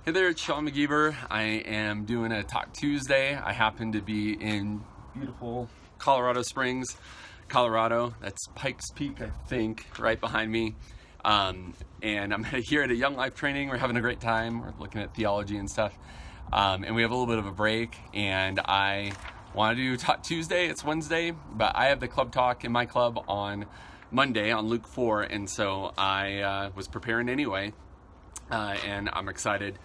Hey there, it's Sean McGeever. I am doing a Talk Tuesday. I happen to be in beautiful Colorado Springs, Colorado. That's Pikes Peak, I think, right behind me. And I'm here at a Young Life training. We're having a great time. We're looking at theology and stuff. And we have a little bit of a break. And I want to do Talk Tuesday. It's Wednesday, but I have the club talk in my club on Monday on Luke 4. And so I was preparing anyway. And I'm excited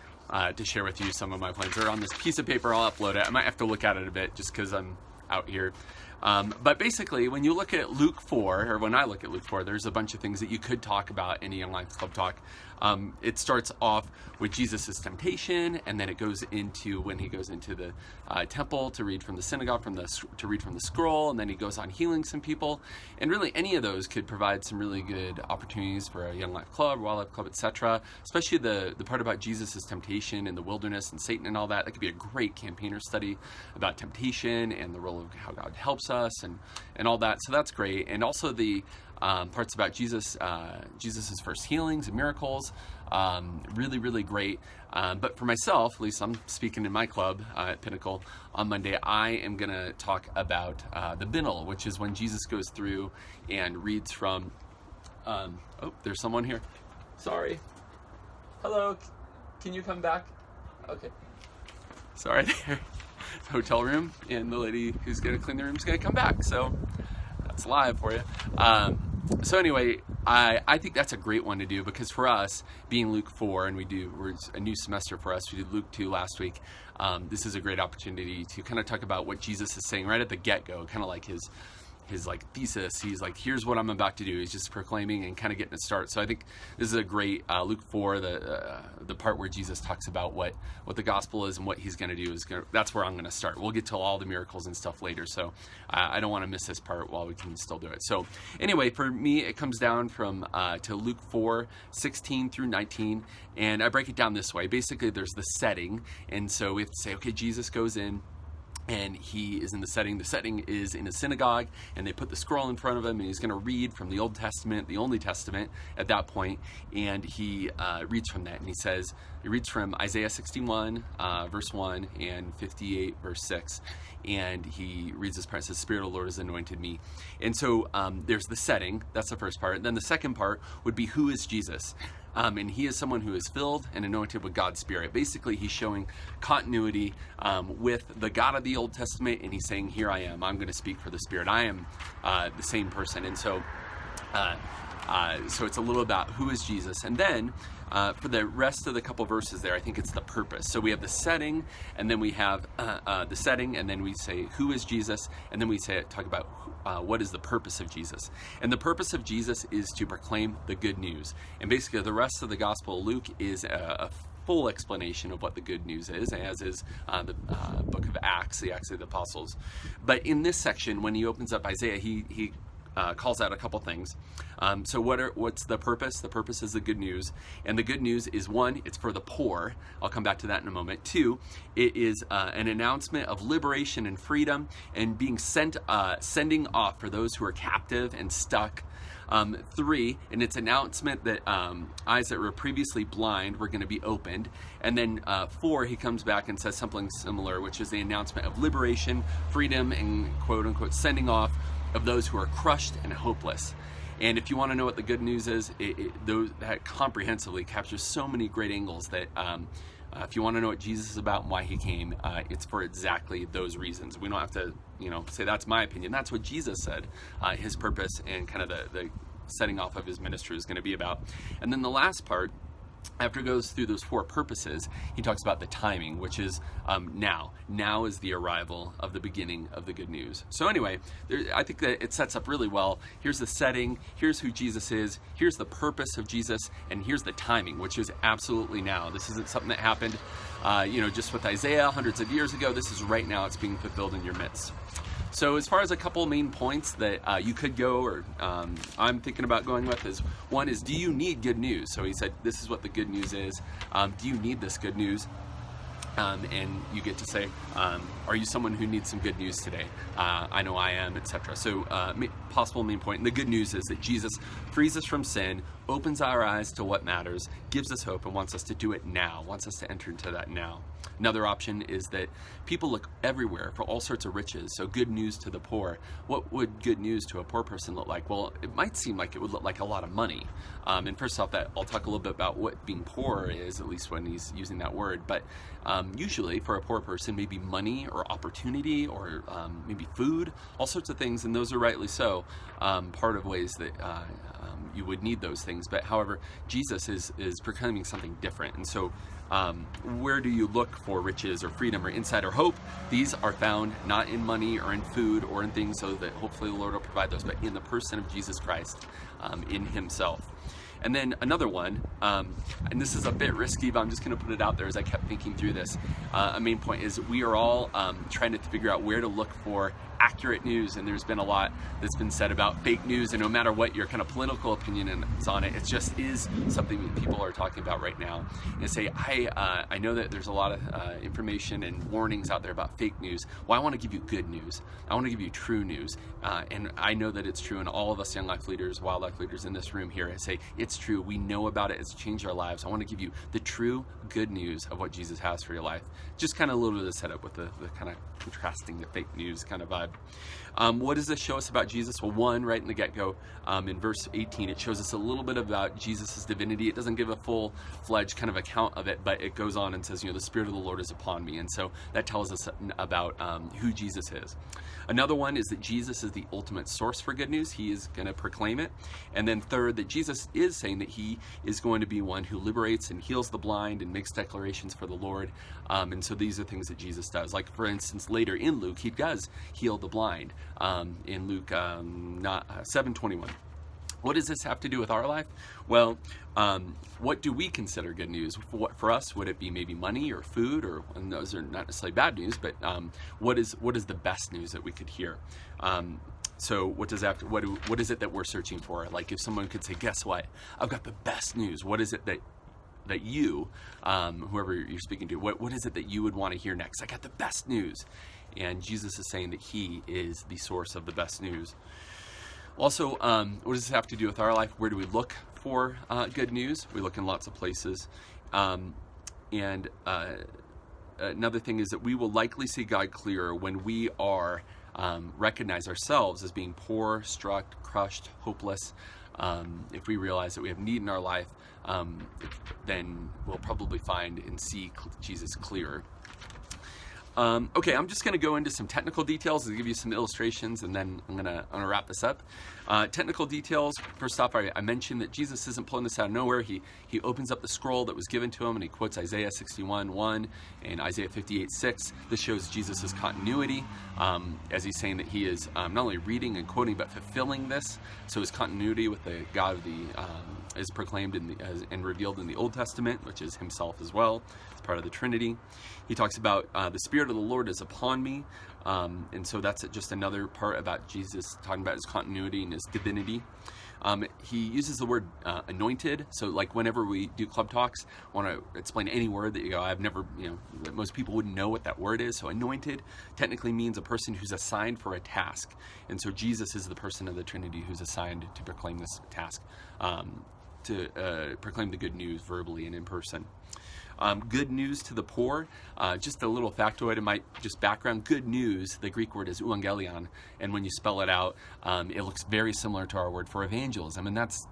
to share with you some of my plans. They're on this piece of paper. I'll upload it. I might have to look at it a bit just because I'm out here. But basically, when you look at Luke 4, or when I look at Luke 4, there's a bunch of things that you could talk about in a Young Life Club talk. It starts off with Jesus' temptation, and then it goes into when he goes into the temple to read from the synagogue, to read from the scroll, and then he goes on healing some people. And really, any of those could provide some really good opportunities for a Young Life Club, Wildlife Club, etc. Especially the part about Jesus' temptation in the wilderness and Satan and all that. That could be a great campaigner study about temptation and the role of how God helps us and all that. So that's great. And also the parts about Jesus's first healings and miracles, really, really great. But for myself, at least I'm speaking in my club at Pinnacle on Monday, I am going to talk about the Binnal, which is when Jesus goes through and reads from, oh, there's someone here. Sorry. Hello, can you come back? Okay. Sorry there. Hotel room, and the lady who's going to clean the room is going to come back. So that's live for you. So anyway, I think that's a great one to do because for us, being Luke 4, and we're a new semester for us, we did Luke 2 last week. This is a great opportunity to kind of talk about what Jesus is saying right at the get-go, kind of like his like thesis. He's like, here's what I'm about to do. He's just proclaiming and kind of getting it started. So I think this is a great Luke 4, the part where Jesus talks about what the gospel is and what he's going to do that's where I'm going to start. We'll get to all the miracles and stuff later. So I don't want to miss this part while we can still do it. So anyway, for me, it comes down from to Luke 4, 16 through 19. And I break it down this way. Basically, there's the setting. And so we have to say, okay, Jesus goes in, and he is in the setting. The setting is in a synagogue, and they put the scroll in front of him, and he's going to read from the Old Testament, the only Testament at that point, and he reads from that, and he reads from Isaiah 61, verse 1, and 58, verse 6, and he reads this part. It says, "Spirit of the Lord has anointed me." And so there's the setting. That's the first part. Then the second part would be, who is Jesus? And he is someone who is filled and anointed with God's Spirit. Basically, he's showing continuity with the God of the Old Testament, and he's saying, here I am. I'm going to speak for the Spirit. I am the same person. And so it's a little about who is Jesus. And then for the rest of the couple verses there, I think it's the purpose. So we have the setting, and then we have the setting, and then we say, who is Jesus? And then we talk about what is the purpose of Jesus. And the purpose of Jesus is to proclaim the good news. And basically the rest of the Gospel of Luke is a full explanation of what the good news is, as is the book of Acts, the Acts of the Apostles. But in this section, when he opens up Isaiah, he calls out a couple things. So what's the purpose? The purpose is the good news. And the good news is, one, it's for the poor. I'll come back to that in a moment. Two, it is an announcement of liberation and freedom and being sending off for those who are captive and stuck. 3, and its announcement that eyes that were previously blind were going to be opened. And then 4, he comes back and says something similar, which is the announcement of liberation, freedom, and quote unquote sending off of those who are crushed and hopeless. And if you want to know what the good news is, that comprehensively captures so many great angles that if you want to know what Jesus is about and why he came, it's for exactly those reasons. We don't have to, say that's my opinion. That's what Jesus said his purpose and kind of the setting off of his ministry is going to be about. And then the last part, after it goes through those 4 purposes, he talks about the timing, which is now. Now is the arrival of the beginning of the good news. So anyway, I think that it sets up really well. Here's the setting, here's who Jesus is, here's the purpose of Jesus, and here's the timing, which is absolutely now. This isn't something that happened, just with Isaiah hundreds of years ago. This is right now. It's being fulfilled in your midst. So as far as a couple main points that you could go, or I'm thinking about going with, is one is, do you need good news? So he said, this is what the good news is. Do you need this good news? And you get to say, are you someone who needs some good news today? I know I am, etc. So possible main point. And the good news is that Jesus frees us from sin, opens our eyes to what matters, gives us hope, and wants us to do it now, wants us to enter into that now. Another option is that people look everywhere for all sorts of riches, so good news to the poor. What would good news to a poor person look like? Well, it might seem like it would look like a lot of money. And first off, I'll talk a little bit about what being poor is, at least when he's using that word. But usually for a poor person, maybe money or opportunity or maybe food, all sorts of things, and those are rightly so, part of ways that you would need those things. But however, Jesus is proclaiming something different. And so where do you look for riches or freedom or insight or hope? These are found not in money or in food or in things, so that hopefully the Lord will provide those, but in the person of Jesus Christ, in himself. And then another one, and this is a bit risky, but I'm just going to put it out there as I kept thinking through this. A main point is we are all trying to figure out where to look for accurate news, and there's been a lot that's been said about fake news, and no matter what your kind of political opinion is on it, it just is something that people are talking about right now. And say, I know that there's a lot of information and warnings out there about fake news. Well, I want to give you good news. I want to give you true news, and I know that it's true, and all of us Young Life leaders, wildlife leaders in this room here, I say it's true. We know about it. It's changed our lives. I want to give you the true good news of what Jesus has for your life. Just kind of a little bit of setup with the kind of contrasting the fake news kind of vibe. What does this show us about Jesus? Well, one, right in the get-go, in verse 18, it shows us a little bit about Jesus' divinity. It doesn't give a full-fledged kind of account of it, but it goes on and says, the Spirit of the Lord is upon me. And so that tells us about who Jesus is. Another one is that Jesus is the ultimate source for good news. He is going to proclaim it. And then third, that Jesus is saying that he is going to be one who liberates and heals the blind and makes declarations for the Lord. And so these are things that Jesus does. Like, for instance, later in Luke, he does heal the blind in Luke 7:21. What does this have to do with our life? Well, what do we consider good news? For us, would it be maybe money or food, and those are not necessarily bad news, but what is the best news that we could hear? So what is it that we're searching for? Like, if someone could say, guess what? I've got the best news. What is it that you, whoever you're speaking to, what is it that you would want to hear next? I got the best news. And Jesus is saying that he is the source of the best news. Also, what does this have to do with our life? Where do we look for good news? We look in lots of places. And another thing is that we will likely see God clearer when we are recognize ourselves as being poor, struck, crushed, hopeless. If we realize that we have need in our life, then we'll probably find and see Jesus clearer. Okay, I'm just going to go into some technical details and give you some illustrations, and then I'm going to wrap this up. Technical details. First off, I mentioned that Jesus isn't pulling this out of nowhere. He opens up the scroll that was given to him, and he quotes Isaiah 61:1 and Isaiah 58:6. This shows Jesus' continuity, as he's saying that he is not only reading and quoting, but fulfilling this. So his continuity with the God of the is proclaimed and revealed in the Old Testament, which is himself as well. It's part of the Trinity. He talks about the Spirit of the Lord is upon me. And so that's just another part about Jesus talking about his continuity and his divinity. He uses the word anointed. So like whenever we do club talks, want to explain any word that you go, I've never, most people wouldn't know what that word is. So anointed technically means a person who's assigned for a task. And so Jesus is the person of the Trinity who's assigned to proclaim this task, to proclaim the good news verbally and in person. Good news to the poor. Just a little factoid in my just background. Good news, the Greek word is euangelion, and when you spell it out, it looks very similar to our word for evangelism, and that's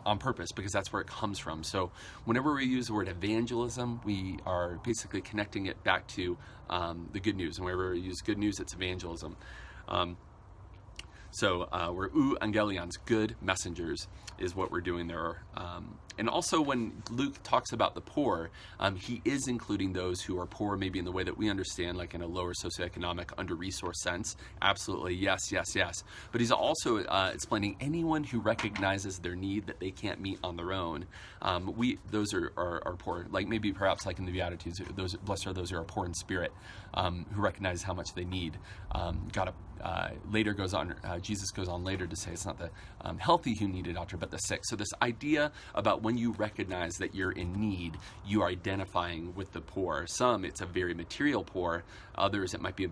on purpose because that's where it comes from. So whenever we use the word evangelism, we are basically connecting it back to the good news, and whenever we use good news, it's evangelism. So we're euangelions, good messengers, is what we're doing there. And also when Luke talks about the poor, he is including those who are poor maybe in the way that we understand, like in a lower socioeconomic, under-resourced sense. Absolutely, yes, yes, yes. But he's also explaining anyone who recognizes their need that they can't meet on their own. Those are poor, like maybe perhaps like in the Beatitudes, those blessed are those who are poor in spirit, who recognize how much they need. God later goes on, Jesus goes on later to say it's not the healthy who need a doctor, but the sick. So this idea about when you recognize that you're in need, you are identifying with the poor. Some, it's a very material poor. Others, it might be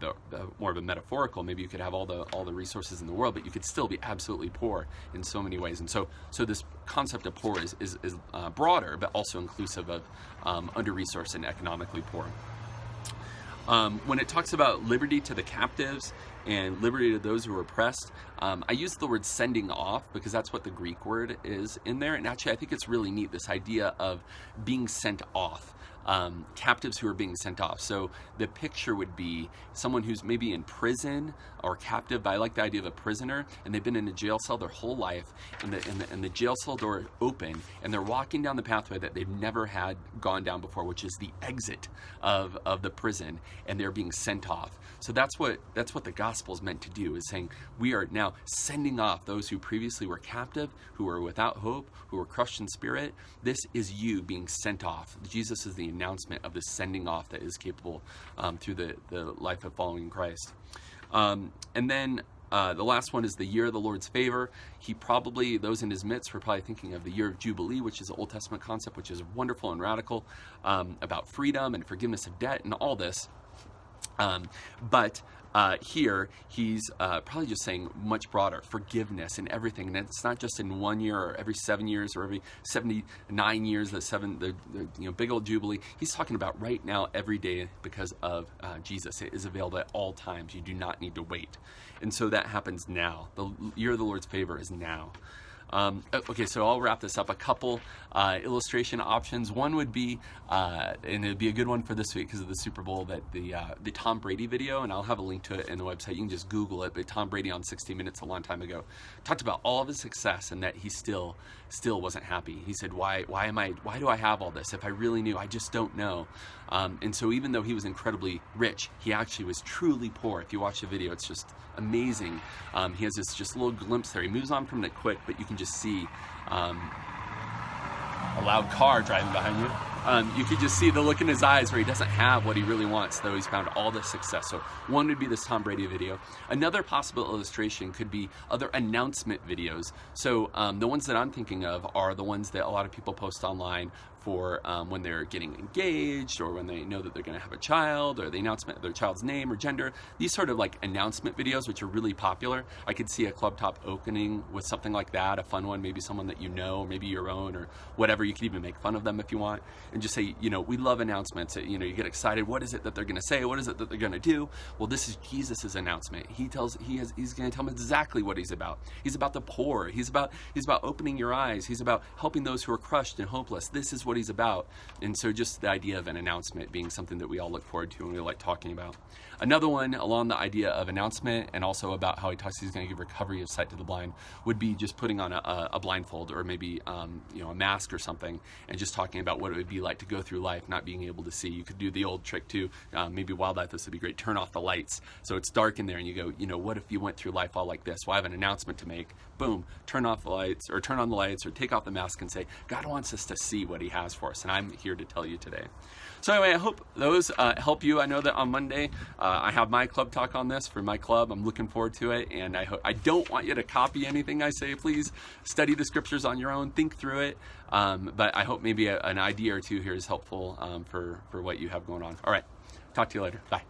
more of a metaphorical. Maybe you could have all the resources in the world, but you could still be absolutely poor in so many ways. And so this concept of poor is broader, but also inclusive of under-resourced and economically poor. When it talks about liberty to the captives and liberty to those who are oppressed, I use the word sending off because that's what the Greek word is in there. And actually, I think it's really neat, this idea of being sent off. Captives who are being sent off. So the picture would be someone who's maybe in prison or captive, but I like the idea of a prisoner, and they've been in a jail cell their whole life, and the jail cell door is open, and they're walking down the pathway that they've never had gone down before, which is the exit of the prison, and they're being sent off. So that's what the gospel is meant to do, is saying we are now sending off those who previously were captive, who were without hope, who were crushed in spirit. This is you being sent off. Jesus is the announcement of the sending off that is capable through the life of following Christ. And then the last one is the year of the Lord's favor. Those in his midst were probably thinking of the year of Jubilee, which is an Old Testament concept, which is wonderful and radical, about freedom and forgiveness of debt and all this. But here he's probably just saying much broader, forgiveness and everything. And it's not just in 1 year or every 7 years or every 79 years, the big old Jubilee. He's talking about right now, every day, because of Jesus. It is available at all times. You do not need to wait. And so that happens now. The year of the Lord's favor is now. Okay, so I'll wrap this up. A couple illustration options. One would be, and it'd be a good one for this week because of the Super Bowl, that the Tom Brady video, and I'll have a link to it in the website. You can just Google it. But Tom Brady on 60 Minutes a long time ago talked about all of his success and that he still wasn't happy. He said, why do I have all this? If I really knew, I just don't know. And so even though he was incredibly rich, he actually was truly poor. If you watch the video, it's just amazing. He has this just little glimpse there. He moves on from it quick, but you can just see a loud car driving behind you. You could just see the look in his eyes where he doesn't have what he really wants, though he's found all this success. So one would be this Tom Brady video. Another possible illustration could be other announcement videos. So the ones that I'm thinking of are the ones that a lot of people post online for when they're getting engaged, or when they know that they're going to have a child, or the announcement of their child's name or gender. These sort of like announcement videos, which are really popular. I could see a Club Top opening with something like that, a fun one, maybe someone that you know, maybe your own, or whatever. You could even make fun of them if you want, and just say, we love announcements. You get excited. What is it that they're going to say? What is it that they're going to do? Well, this is Jesus's announcement. He's going to tell them exactly what he's about. He's about the poor. He's about opening your eyes. He's about helping those who are crushed and hopeless. This is what he's about. And so just the idea of an announcement being something that we all look forward to and we like talking about. Another one along the idea of announcement, and also about how he talks he's going to give recovery of sight to the blind, would be just putting on a blindfold, or maybe a mask or something, and just talking about what it would be like to go through life not being able to see. You could do the old trick too, maybe Wyldlife, this would be great, turn off the lights so it's dark in there, and you go, what if you went through life all like this? Well, I have an announcement to make. Boom, turn off the lights, or turn on the lights, or take off the mask and say, God wants us to see what he has for us, and I'm here to tell you today. So anyway, I hope those help you. I know that on Monday I have my club talk on this for my club. I'm looking forward to it, and I don't want you to copy anything I say. Please study the scriptures on your own, think through it, but I hope maybe an idea or two here is helpful for what you have going on. All right, talk to you later. Bye.